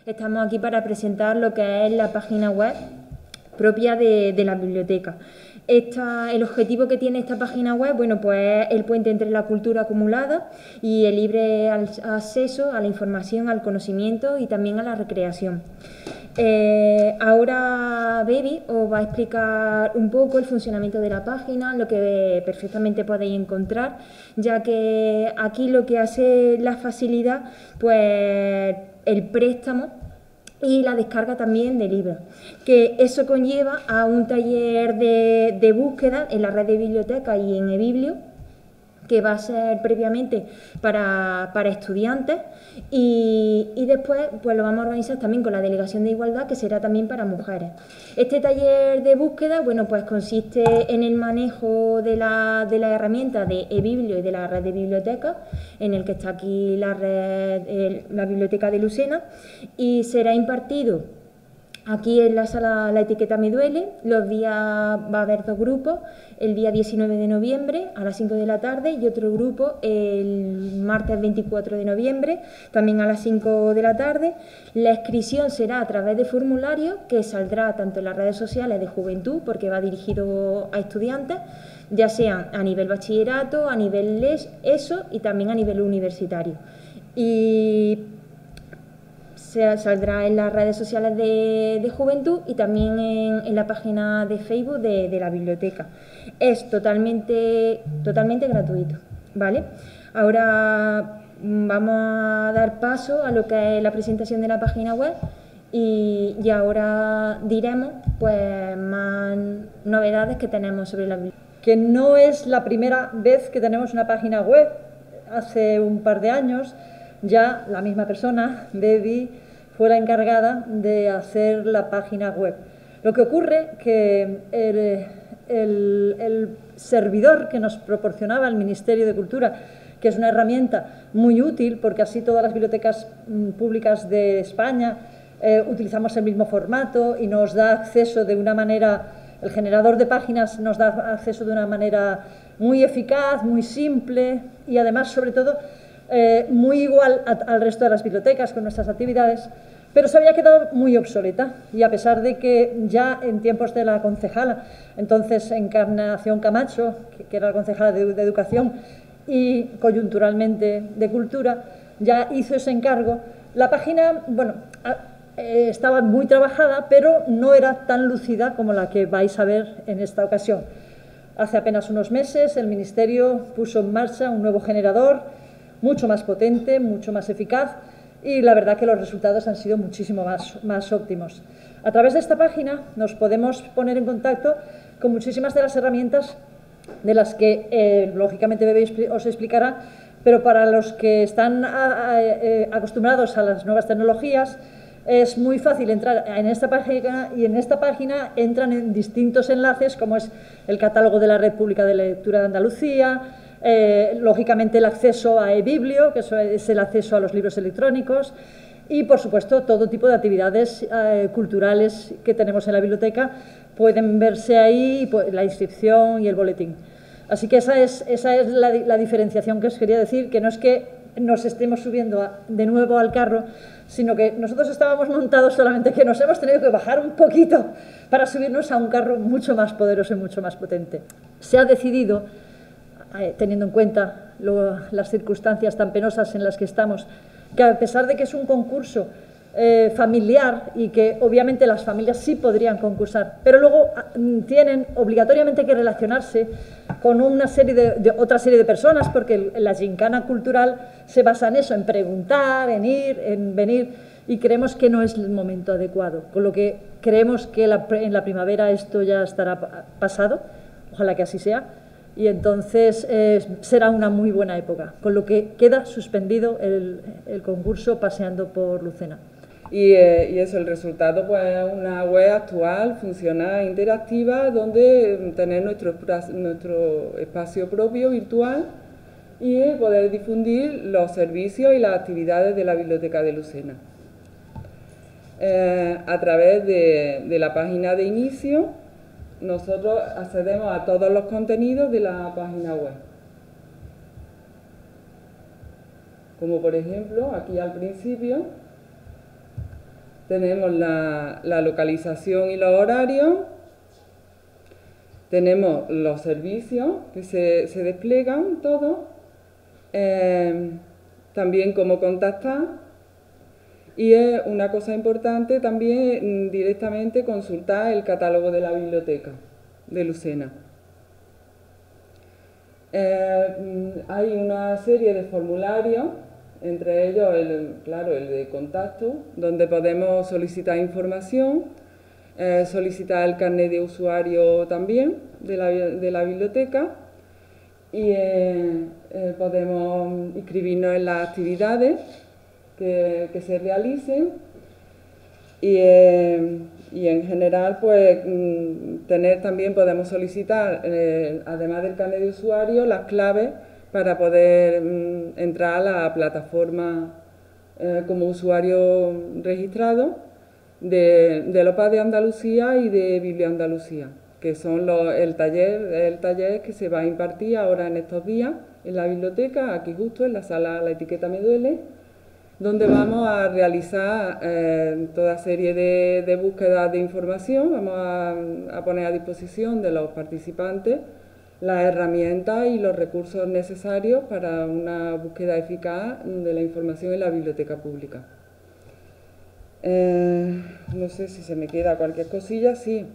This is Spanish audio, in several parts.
Estamos aquí para presentar lo que es la página web propia de la biblioteca. El objetivo que tiene esta página web, bueno, pues es el puente entre la cultura acumulada y el libre acceso a la información, al conocimiento y también a la recreación. Ahora Baby os va a explicar un poco el funcionamiento de la página, lo que perfectamente podéis encontrar, ya que aquí lo que hace la facilidad, pues el préstamo y la descarga también de libros, que eso conlleva a un taller de búsqueda en la red de bibliotecas y en eBiblio, que va a ser previamente para estudiantes y después pues lo vamos a organizar también con la Delegación de Igualdad, que será también para mujeres. Este taller de búsqueda, bueno, pues consiste en el manejo de la herramienta de eBiblio y de la red de bibliotecas, en el que está aquí la biblioteca de Lucena, y será impartido aquí en la sala La Etiqueta Me Duele. Los días va a haber dos grupos, el día 19 de noviembre a las 5 de la tarde y otro grupo el martes 24 de noviembre, también a las 5 de la tarde. La inscripción será a través de formulario que saldrá tanto en las redes sociales de Juventud, porque va dirigido a estudiantes, ya sean a nivel bachillerato, a nivel ESO y también a nivel universitario. Y saldrá en las redes sociales de Juventud y también en la página de Facebook de la biblioteca. Es totalmente gratuito, ¿vale? Ahora vamos a dar paso a lo que es la presentación de la página web y ahora diremos pues más novedades que tenemos sobre la biblioteca. Que no es la primera vez que tenemos una página web. Hace un par de años ya la misma persona, Baby, fue la encargada de hacer la página web. Lo que ocurre que el servidor que nos proporcionaba el Ministerio de Cultura, que es una herramienta muy útil porque así todas las bibliotecas públicas de España utilizamos el mismo formato y nos da acceso de una manera, el generador de páginas nos da acceso de una manera muy eficaz, muy simple y además, sobre todo, muy igual al resto de las bibliotecas con nuestras actividades, pero se había quedado muy obsoleta y a pesar de que ya en tiempos de la concejala, entonces Encarnación Camacho, que era la concejala de Educación y coyunturalmente de Cultura, ya hizo ese encargo, la página, bueno, estaba muy trabajada, pero no era tan lúcida como la que vais a ver en esta ocasión. Hace apenas unos meses el Ministerio puso en marcha un nuevo generador, mucho más potente, mucho más eficaz y la verdad que los resultados han sido muchísimo más óptimos. A través de esta página nos podemos poner en contacto con muchísimas de las herramientas de las que lógicamente Bebe os explicará, pero para los que están acostumbrados a las nuevas tecnologías es muy fácil entrar en esta página y en esta página entran en distintos enlaces como es el catálogo de la Red Pública de Lectura de Andalucía, lógicamente el acceso a eBiblio, que eso es el acceso a los libros electrónicos y por supuesto todo tipo de actividades culturales que tenemos en la biblioteca pueden verse ahí, la inscripción y el boletín. Así que esa es la diferenciación que os quería decir, que no es que nos estemos subiendo de nuevo al carro, sino que nosotros estábamos montados, solamente que nos hemos tenido que bajar un poquito para subirnos a un carro mucho más poderoso y mucho más potente. Se ha decidido, teniendo en cuenta las circunstancias tan penosas en las que estamos, que a pesar de que es un concurso familiar y que obviamente las familias sí podrían concursar, pero luego tienen obligatoriamente que relacionarse con una otra serie de personas, porque la gincana cultural se basa en eso, en preguntar, en ir, en venir, y creemos que no es el momento adecuado, con lo que creemos que en la primavera esto ya estará pasado, ojalá que así sea, y entonces será una muy buena época, con lo que queda suspendido el concurso Paseando por Lucena. Y eso, el resultado, pues una web actual, funcional, interactiva, donde tener nuestro espacio propio virtual y poder difundir los servicios y las actividades de la Biblioteca de Lucena. A través de la página de inicio, nosotros accedemos a todos los contenidos de la página web. Como por ejemplo, aquí al principio, tenemos la localización y los horarios, tenemos los servicios que se despliegan todos, también cómo contactar, y es una cosa importante también directamente consultar el catálogo de la biblioteca de Lucena. Hay una serie de formularios, entre ellos claro, el de contacto, donde podemos solicitar información, solicitar el carnet de usuario también de la biblioteca, y podemos inscribirnos en las actividades que se realicen, y en general pues podemos solicitar, además del carnet de usuario, las claves para poder entrar a la plataforma como usuario registrado del OPAD de Andalucía y de Biblioandalucía, que son el taller que se va a impartir ahora en estos días en la biblioteca, aquí justo en la sala La Etiqueta Me Duele, donde vamos a realizar toda serie de búsquedas de información. Vamos a poner a disposición de los participantes las herramientas y los recursos necesarios para una búsqueda eficaz de la información en la biblioteca pública. No sé si se me queda cualquier cosilla, sí.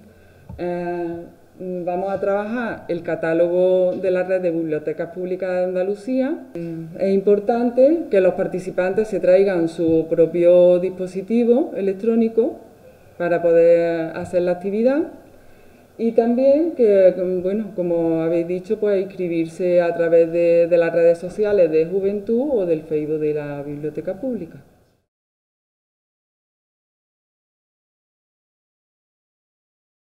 Vamos a trabajar el catálogo de la red de bibliotecas públicas de Andalucía. Es importante que los participantes se traigan su propio dispositivo electrónico para poder hacer la actividad, y también que, bueno, como habéis dicho, pues inscribirse a través de las redes sociales de Juventud o del Facebook de la Biblioteca Pública.